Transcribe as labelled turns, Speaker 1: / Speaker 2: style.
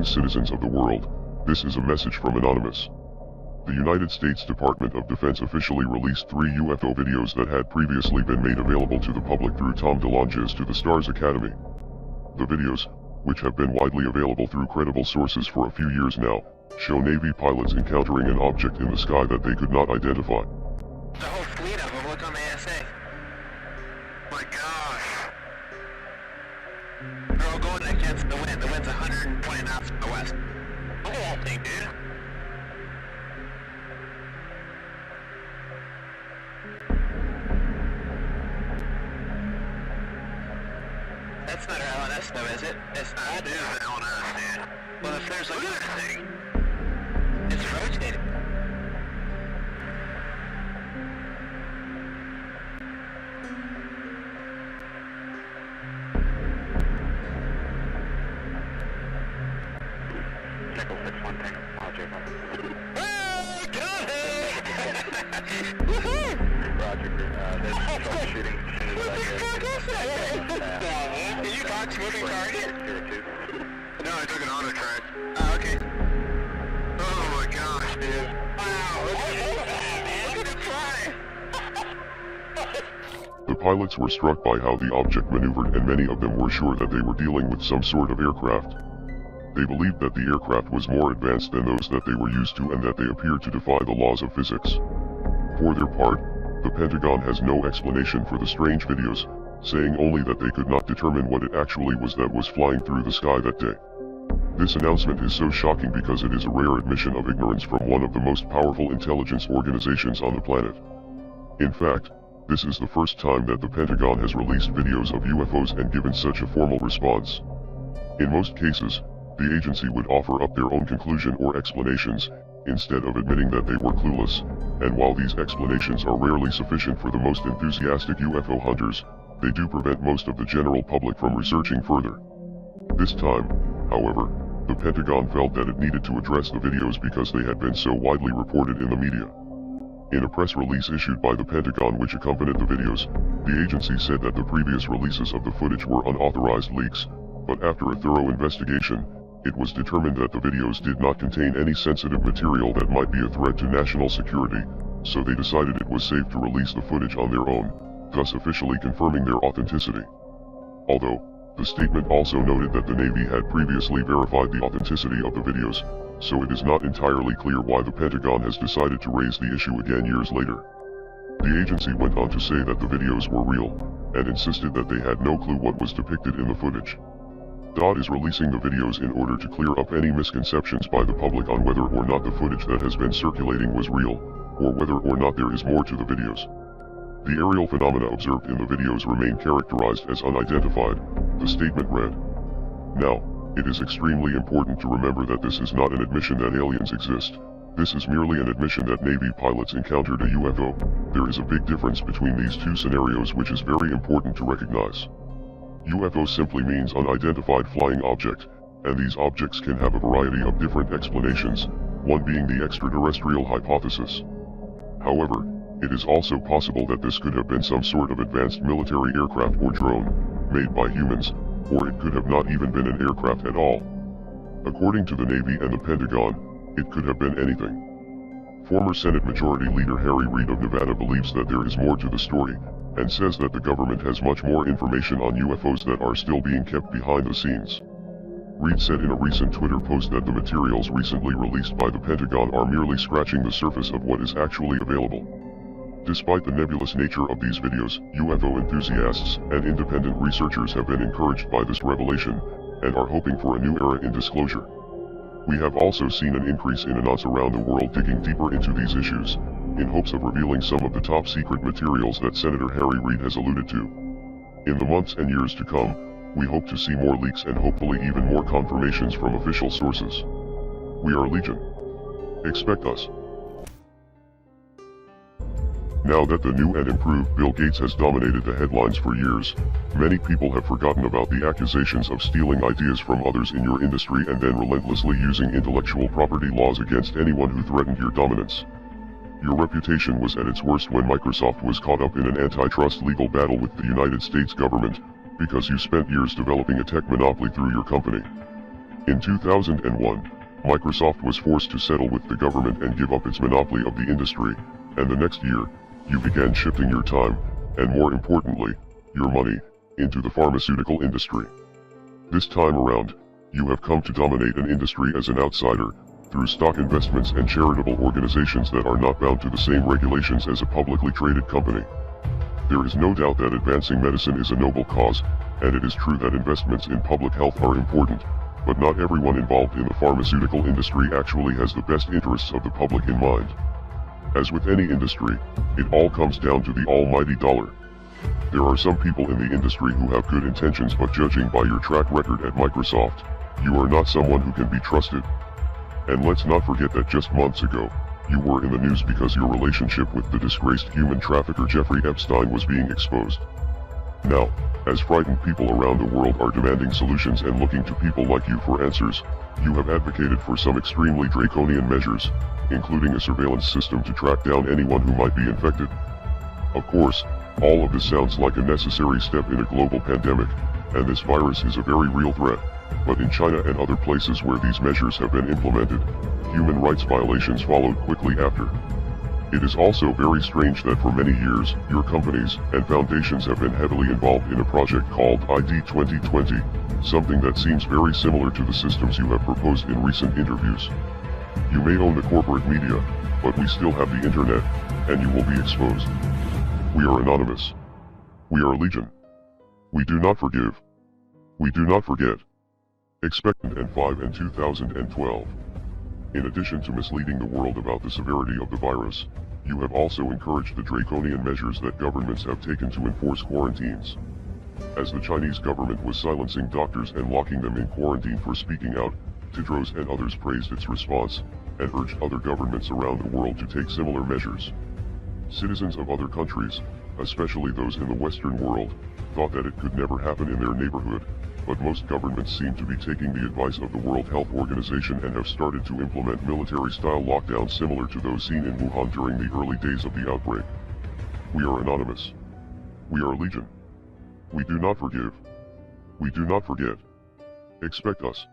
Speaker 1: well-being citizens of the world. This is a message from Anonymous. The United States Department of Defense officially released 3 UFO videos that had previously been made available to the public through Tom DeLonge's To the Stars Academy. The videos, which have been widely available through credible sources for a few years now, show Navy pilots encountering an object in the sky that they could not identify.
Speaker 2: The whole fleet of them, look on the ASA. My gosh. They're all going against the wind. The wind's 120 knots from the west. Look at that thing, dude. That's not our LNS though, is it? It's not. That is an LNS, dude. Well, if there's like a thing, it's rotating. Nickel 6-1 tank. Roger. Oh, got it! Woohoo! Roger. There's troubleshooting as soon as I get. Did you box moving target? No, I took an auto track. Oh, okay. Oh my gosh, dude. Wow, look at that, man. Look at it fly.
Speaker 1: The pilots were struck by how the object maneuvered, and many of them were sure that they were dealing with some sort of aircraft. They believed that the aircraft was more advanced than those that they were used to and that they appeared to defy the laws of physics. For their part, the Pentagon has no explanation for the strange videos, saying only that they could not determine what it actually was that was flying through the sky that day. This announcement is so shocking because it is a rare admission of ignorance from one of the most powerful intelligence organizations on the planet. In fact, this is the first time that the Pentagon has released videos of UFOs and given such a formal response. In most cases, the agency would offer up their own conclusion or explanations, instead of admitting that they were clueless, and while these explanations are rarely sufficient for the most enthusiastic UFO hunters, they do prevent most of the general public from researching further. This time, however, the Pentagon felt that it needed to address the videos because they had been so widely reported in the media. In a press release issued by the Pentagon which accompanied the videos, the agency said that the previous releases of the footage were unauthorized leaks, but after a thorough investigation, it was determined that the videos did not contain any sensitive material that might be a threat to national security, so they decided it was safe to release the footage on their own, thus officially confirming their authenticity. Although, the statement also noted that the Navy had previously verified the authenticity of the videos, so it is not entirely clear why the Pentagon has decided to raise the issue again years later. The agency went on to say that the videos were real, and insisted that they had no clue what was depicted in the footage. DOD is releasing the videos in order to clear up any misconceptions by the public on whether or not the footage that has been circulating was real, or whether or not there is more to the videos. The aerial phenomena observed in the videos remain characterized as unidentified, the statement read. Now, it is extremely important to remember that this is not an admission that aliens exist. This is merely an admission that Navy pilots encountered a UFO. There is a big difference between these two scenarios which is very important to recognize. UFO simply means unidentified flying object, and these objects can have a variety of different explanations, one being the extraterrestrial hypothesis. However, it is also possible that this could have been some sort of advanced military aircraft or drone, made by humans, or it could have not even been an aircraft at all. According to the Navy and the Pentagon, it could have been anything. Former Senate Majority Leader Harry Reid of Nevada believes that there is more to the story, and says that the government has much more information on UFOs that are still being kept behind the scenes. Reid said in a recent Twitter post that the materials recently released by the Pentagon are merely scratching the surface of what is actually available. Despite the nebulous nature of these videos, UFO enthusiasts and independent researchers have been encouraged by this revelation, and are hoping for a new era in disclosure. We have also seen an increase in anons around the world digging deeper into these issues, in hopes of revealing some of the top secret materials that Senator Harry Reid has alluded to. In the months and years to come, we hope to see more leaks and hopefully even more confirmations from official sources. We are Legion. Expect us. Now that the new and improved Bill Gates has dominated the headlines for years, many people have forgotten about the accusations of stealing ideas from others in your industry and then relentlessly using intellectual property laws against anyone who threatened your dominance. Your reputation was at its worst when Microsoft was caught up in an antitrust legal battle with the United States government, because you spent years developing a tech monopoly through your company. In 2001, Microsoft was forced to settle with the government and give up its monopoly of the industry, and the next year, you began shifting your time, and more importantly, your money, into the pharmaceutical industry. This time around, you have come to dominate an industry as an outsider, through stock investments and charitable organizations that are not bound to the same regulations as a publicly traded company. There is no doubt that advancing medicine is a noble cause, and it is true that investments in public health are important, but not everyone involved in the pharmaceutical industry actually has the best interests of the public in mind. As with any industry, it all comes down to the almighty dollar. There are some people in the industry who have good intentions, but judging by your track record at Microsoft, you are not someone who can be trusted. And let's not forget that just months ago, you were in the news because your relationship with the disgraced human trafficker Jeffrey Epstein was being exposed. Now, as frightened people around the world are demanding solutions and looking to people like you for answers, you have advocated for some extremely draconian measures, including a surveillance system to track down anyone who might be infected. Of course, all of this sounds like a necessary step in a global pandemic, and this virus is a very real threat, but in China and other places where these measures have been implemented, human rights violations followed quickly after. It is also very strange that for many years, your companies and foundations have been heavily involved in a project called ID 2020, something that seems very similar to the systems you have proposed in recent interviews. You may own the corporate media, but we still have the internet, and you will be exposed. We are anonymous. We are legion. We do not forgive. We do not forget. Expectant and 5 and 2012. In addition to misleading the world about the severity of the virus, you have also encouraged the draconian measures that governments have taken to enforce quarantines. As the Chinese government was silencing doctors and locking them in quarantine for speaking out, Tedros and others praised its response, and urged other governments around the world to take similar measures. Citizens of other countries, especially those in the Western world, thought that it could never happen in their neighborhood, but most governments seem to be taking the advice of the World Health Organization and have started to implement military-style lockdowns similar to those seen in Wuhan during the early days of the outbreak. We are anonymous. We are legion. We do not forgive. We do not forget. Expect us.